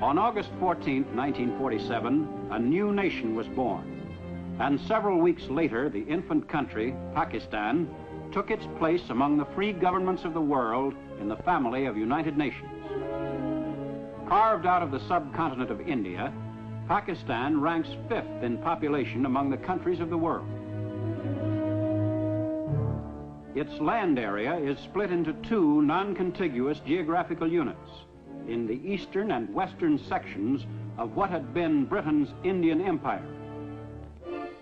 On August 14, 1947, a new nation was born. And several weeks later, the infant country, Pakistan, took its place among the free governments of the world in the family of United Nations. Carved out of the subcontinent of India, Pakistan ranks 5th in population among the countries of the world. Its land area is split into 2 non-contiguous geographical units in the eastern and western sections of what had been Britain's Indian Empire.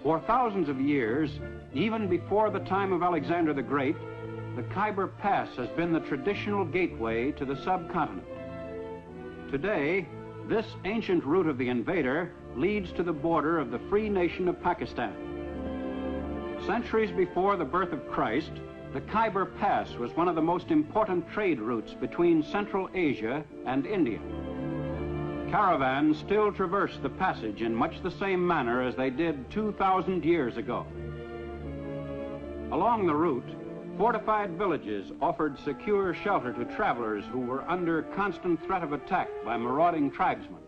For thousands of years, even before the time of Alexander the Great, the Khyber Pass has been the traditional gateway to the subcontinent. Today, this ancient route of the invader leads to the border of the free nation of Pakistan. Centuries before the birth of Christ, the Khyber Pass was one of the most important trade routes between Central Asia and India. Caravans still traverse the passage in much the same manner as they did 2,000 years ago. Along the route, fortified villages offered secure shelter to travelers who were under constant threat of attack by marauding tribesmen.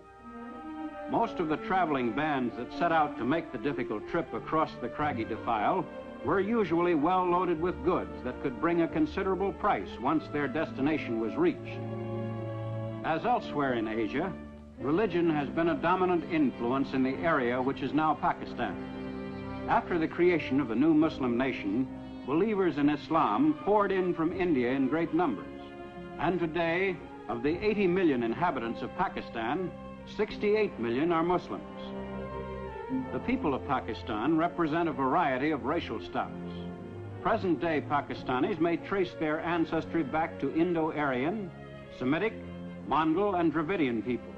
Most of the traveling bands that set out to make the difficult trip across the craggy defile were usually well loaded with goods that could bring a considerable price once their destination was reached. As elsewhere in Asia, religion has been a dominant influence in the area which is now Pakistan. After the creation of the new Muslim nation, believers in Islam poured in from India in great numbers. And today, of the 80 million inhabitants of Pakistan, 68 million are Muslims. The people of Pakistan represent a variety of racial stocks. Present-day Pakistanis may trace their ancestry back to Indo-Aryan, Semitic, Mongol, and Dravidian peoples.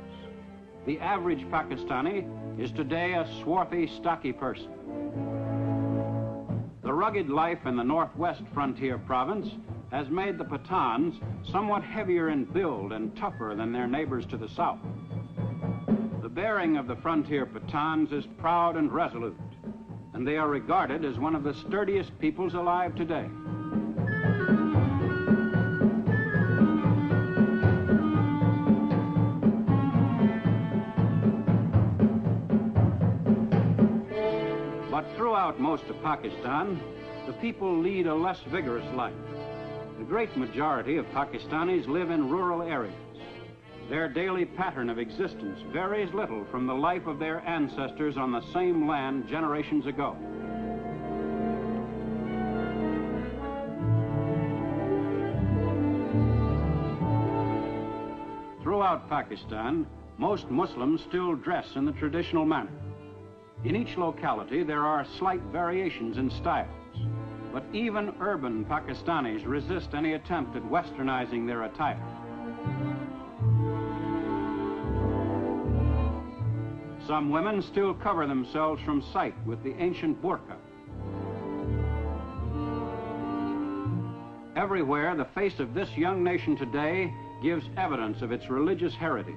The average Pakistani is today a swarthy, stocky person. The rugged life in the northwest frontier province has made the Pathans somewhat heavier in build and tougher than their neighbors to the south. The bearing of the frontier Pathans is proud and resolute, and they are regarded as one of the sturdiest peoples alive today. But throughout most of Pakistan, the people lead a less vigorous life. The great majority of Pakistanis live in rural areas. Their daily pattern of existence varies little from the life of their ancestors on the same land generations ago. Throughout Pakistan, most Muslims still dress in the traditional manner. In each locality, there are slight variations in styles, but even urban Pakistanis resist any attempt at westernizing their attire. Some women still cover themselves from sight with the ancient burqa. Everywhere, the face of this young nation today gives evidence of its religious heritage,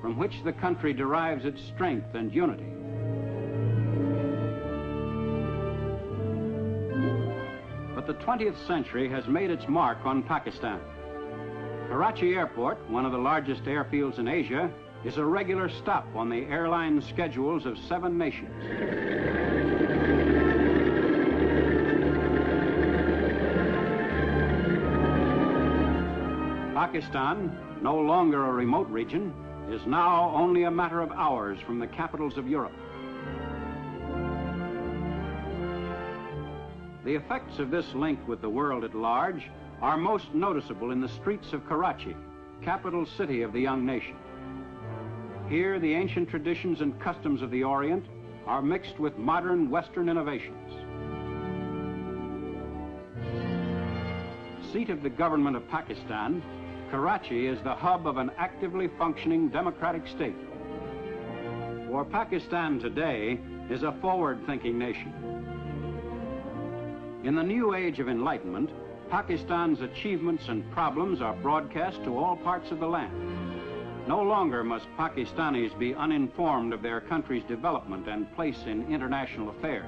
from which the country derives its strength and unity. But the 20th century has made its mark on Pakistan. Karachi Airport, one of the largest airfields in Asia, is a regular stop on the airline schedules of 7 nations. Pakistan, no longer a remote region, is now only a matter of hours from the capitals of Europe. The effects of this link with the world at large are most noticeable in the streets of Karachi, capital city of the young nation. Here, the ancient traditions and customs of the Orient are mixed with modern Western innovations. Seat of the government of Pakistan, Karachi is the hub of an actively functioning democratic state. For Pakistan today is a forward-thinking nation. In the new age of enlightenment, Pakistan's achievements and problems are broadcast to all parts of the land. No longer must Pakistanis be uninformed of their country's development and place in international affairs.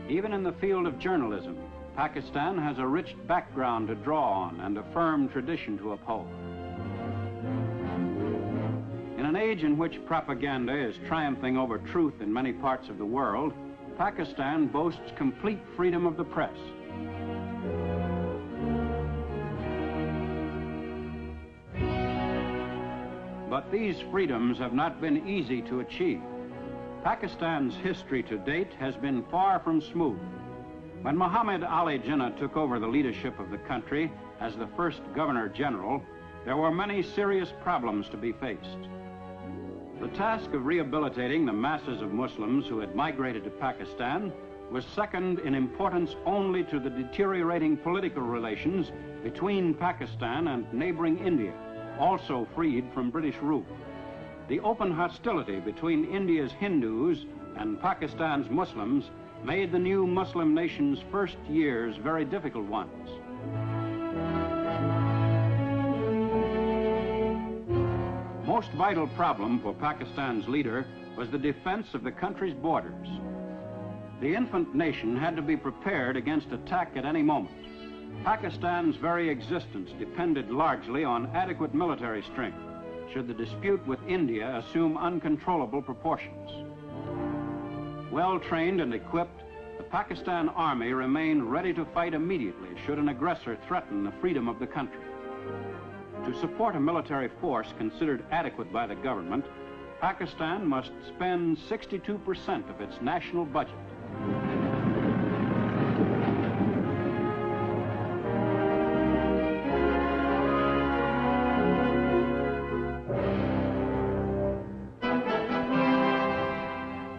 Even in the field of journalism, Pakistan has a rich background to draw on and a firm tradition to uphold. In an age in which propaganda is triumphing over truth in many parts of the world, Pakistan boasts complete freedom of the press. But these freedoms have not been easy to achieve. Pakistan's history to date has been far from smooth. When Muhammad Ali Jinnah took over the leadership of the country as the first Governor General, there were many serious problems to be faced. The task of rehabilitating the masses of Muslims who had migrated to Pakistan was second in importance only to the deteriorating political relations between Pakistan and neighboring India, also freed from British rule. The open hostility between India's Hindus and Pakistan's Muslims made the new Muslim nation's first years very difficult ones. Most vital problem for Pakistan's leader was the defense of the country's borders. The infant nation had to be prepared against attack at any moment. Pakistan's very existence depended largely on adequate military strength, should the dispute with India assume uncontrollable proportions. Well-trained and equipped, the Pakistan Army remained ready to fight immediately should an aggressor threaten the freedom of the country. To support a military force considered adequate by the government, Pakistan must spend 62% of its national budget.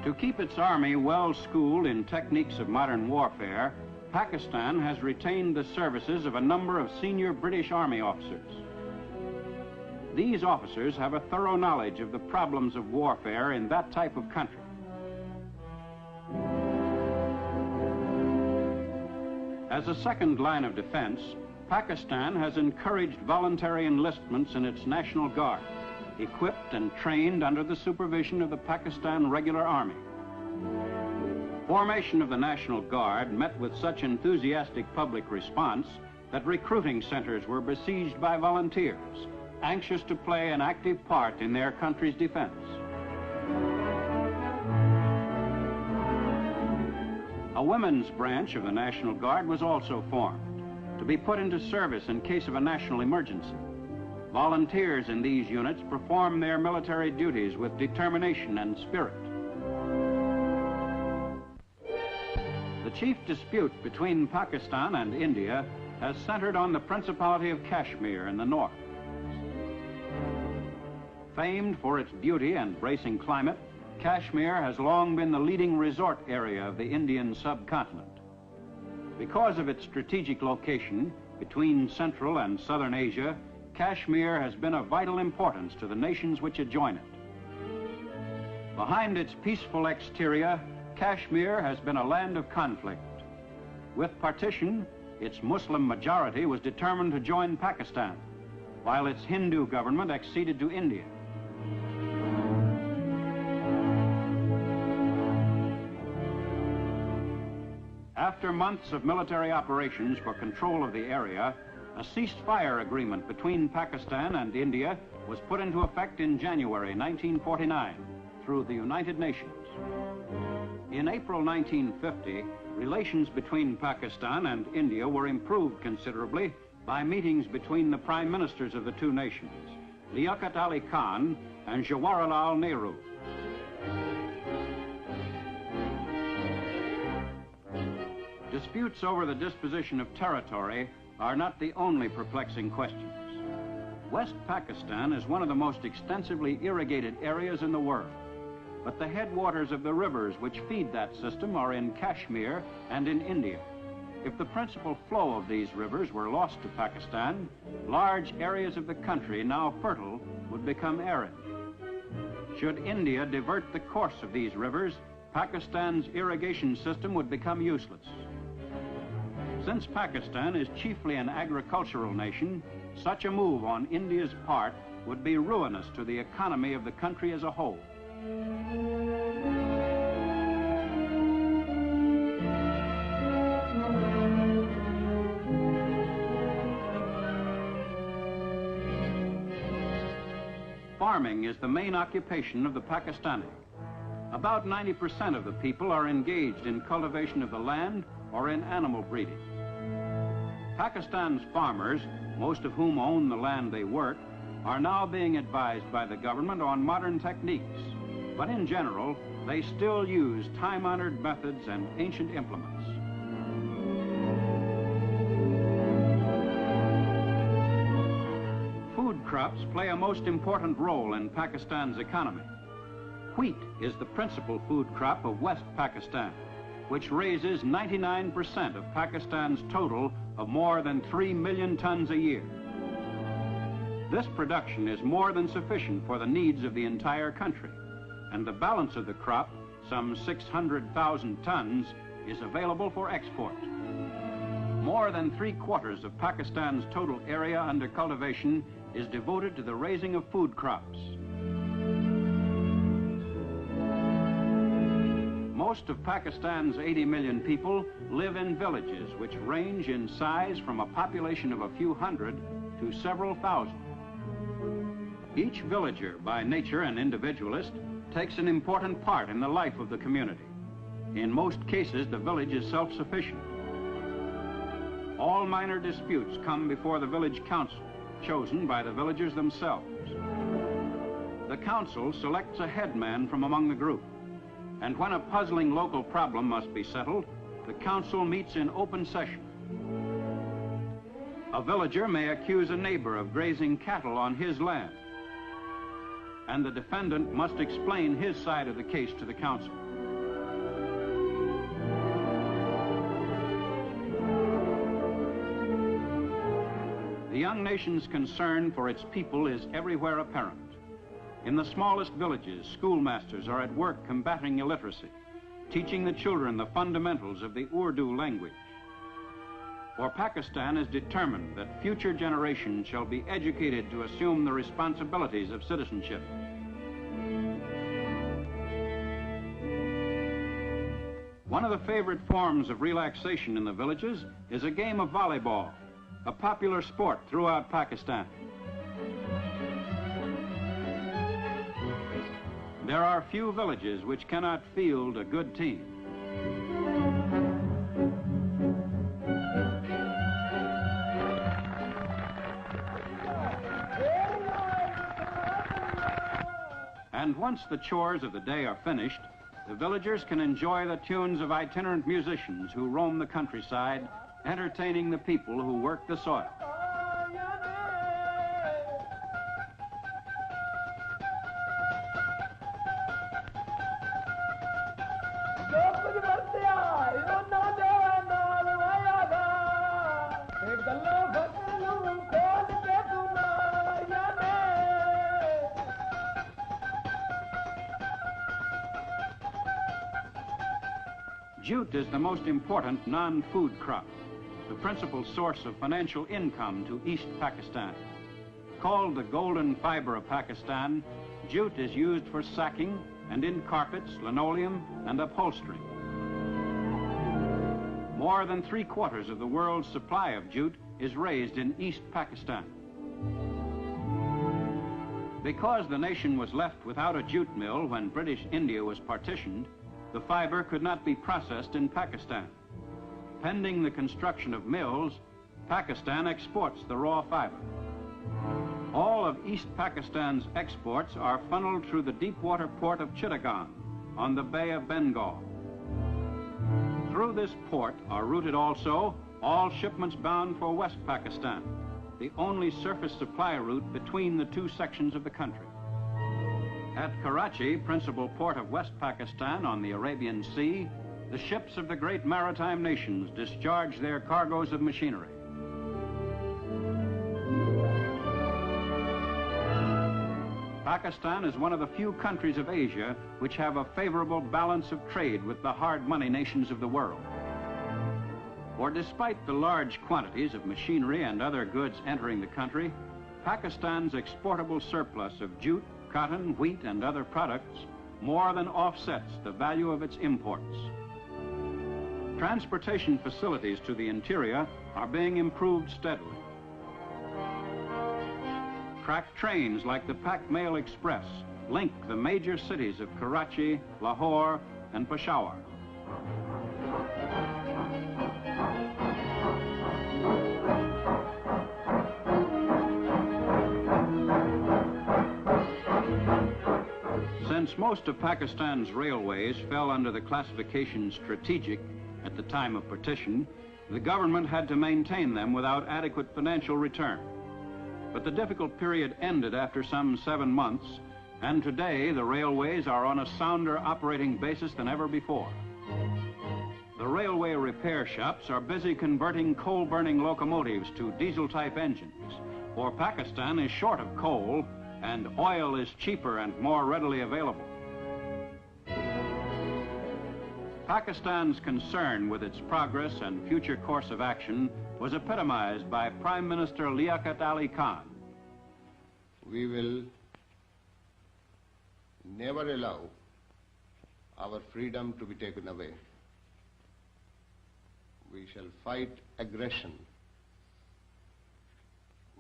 To keep its army well schooled in techniques of modern warfare, Pakistan has retained the services of a number of senior British Army officers. These officers have a thorough knowledge of the problems of warfare in that type of country. As a second line of defense, Pakistan has encouraged voluntary enlistments in its National Guard, equipped and trained under the supervision of the Pakistan Regular Army. Formation of the National Guard met with such enthusiastic public response that recruiting centers were besieged by volunteers, anxious to play an active part in their country's defense. A women's branch of the National Guard was also formed, to be put into service in case of a national emergency. Volunteers in these units perform their military duties with determination and spirit. The chief dispute between Pakistan and India has centered on the Principality of Kashmir in the north. Famed for its beauty and bracing climate, Kashmir has long been the leading resort area of the Indian subcontinent. Because of its strategic location between Central and Southern Asia, Kashmir has been of vital importance to the nations which adjoin it. Behind its peaceful exterior, Kashmir has been a land of conflict. With partition, its Muslim majority was determined to join Pakistan, while its Hindu government acceded to India. After months of military operations for control of the area, a ceasefire agreement between Pakistan and India was put into effect in January 1949 through the United Nations. In April 1950, relations between Pakistan and India were improved considerably by meetings between the prime ministers of the two nations, Liaquat Ali Khan and Jawaharlal Nehru. Disputes over the disposition of territory are not the only perplexing questions. West Pakistan is one of the most extensively irrigated areas in the world, but the headwaters of the rivers which feed that system are in Kashmir and in India. If the principal flow of these rivers were lost to Pakistan, large areas of the country now fertile would become arid. Should India divert the course of these rivers, Pakistan's irrigation system would become useless. Since Pakistan is chiefly an agricultural nation, such a move on India's part would be ruinous to the economy of the country as a whole. Farming is the main occupation of the Pakistani. About 90% of the people are engaged in cultivation of the land or in animal breeding. Pakistan's farmers, most of whom own the land they work, are now being advised by the government on modern techniques. But in general, they still use time-honored methods and ancient implements. Food crops play a most important role in Pakistan's economy. Wheat is the principal food crop of West Pakistan, which raises 99% of Pakistan's total of more than 3 million tons a year. This production is more than sufficient for the needs of the entire country, and the balance of the crop, some 600,000 tons, is available for export. More than 3/4 of Pakistan's total area under cultivation is devoted to the raising of food crops. Most of Pakistan's 80 million people live in villages which range in size from a population of a few hundred to several thousand. Each villager, by nature an individualist, takes an important part in the life of the community. In most cases, the village is self-sufficient. All minor disputes come before the village council, chosen by the villagers themselves. The council selects a headman from among the group, and when a puzzling local problem must be settled, the council meets in open session. A villager may accuse a neighbor of grazing cattle on his land, and the defendant must explain his side of the case to the council. The young nation's concern for its people is everywhere apparent. In the smallest villages, schoolmasters are at work combating illiteracy, teaching the children the fundamentals of the Urdu language. For Pakistan is determined that future generations shall be educated to assume the responsibilities of citizenship. One of the favorite forms of relaxation in the villages is a game of volleyball, a popular sport throughout Pakistan. There are few villages which cannot field a good team. And once the chores of the day are finished, the villagers can enjoy the tunes of itinerant musicians who roam the countryside, entertaining the people who work the soil. Jute is the most important non-food crop, the principal source of financial income to East Pakistan. Called the golden fiber of Pakistan, jute is used for sacking and in carpets, linoleum, and upholstery. More than 3/4 of the world's supply of jute is raised in East Pakistan. Because the nation was left without a jute mill when British India was partitioned, the fiber could not be processed in Pakistan. Pending the construction of mills, Pakistan exports the raw fiber. All of East Pakistan's exports are funneled through the deep-water port of Chittagong on the Bay of Bengal. Through this port are routed also all shipments bound for West Pakistan, the only surface supply route between the two sections of the country. At Karachi, principal port of West Pakistan on the Arabian Sea, the ships of the great maritime nations discharge their cargoes of machinery. Pakistan is one of the few countries of Asia which have a favorable balance of trade with the hard money nations of the world. For despite the large quantities of machinery and other goods entering the country, Pakistan's exportable surplus of jute, cotton, wheat, and other products more than offsets the value of its imports. Transportation facilities to the interior are being improved steadily. Track trains like the Pak Mail Express link the major cities of Karachi, Lahore, and Peshawar. Since most of Pakistan's railways fell under the classification strategic at the time of partition, the government had to maintain them without adequate financial return. But the difficult period ended after some 7 months, and today the railways are on a sounder operating basis than ever before. The railway repair shops are busy converting coal-burning locomotives to diesel-type engines, for Pakistan is short of coal and oil is cheaper and more readily available. Pakistan's concern with its progress and future course of action was epitomized by Prime Minister Liaquat Ali Khan. We will never allow our freedom to be taken away. We shall fight aggression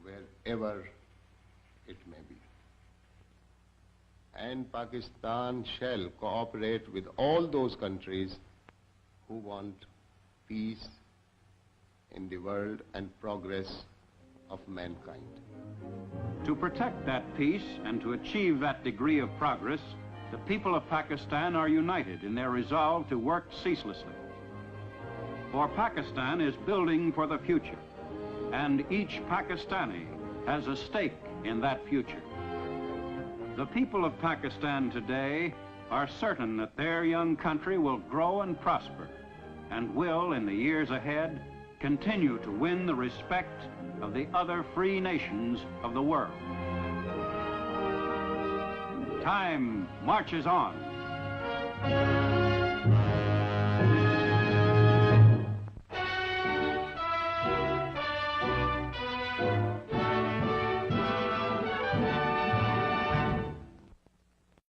wherever it may be. And Pakistan shall cooperate with all those countries who want peace in the world and progress of mankind. To protect that peace and to achieve that degree of progress, the people of Pakistan are united in their resolve to work ceaselessly. For Pakistan is building for the future, and each Pakistani has a stake in that future. The people of Pakistan today are certain that their young country will grow and prosper, and will, in the years ahead, continue to win the respect of the other free nations of the world. Time marches on.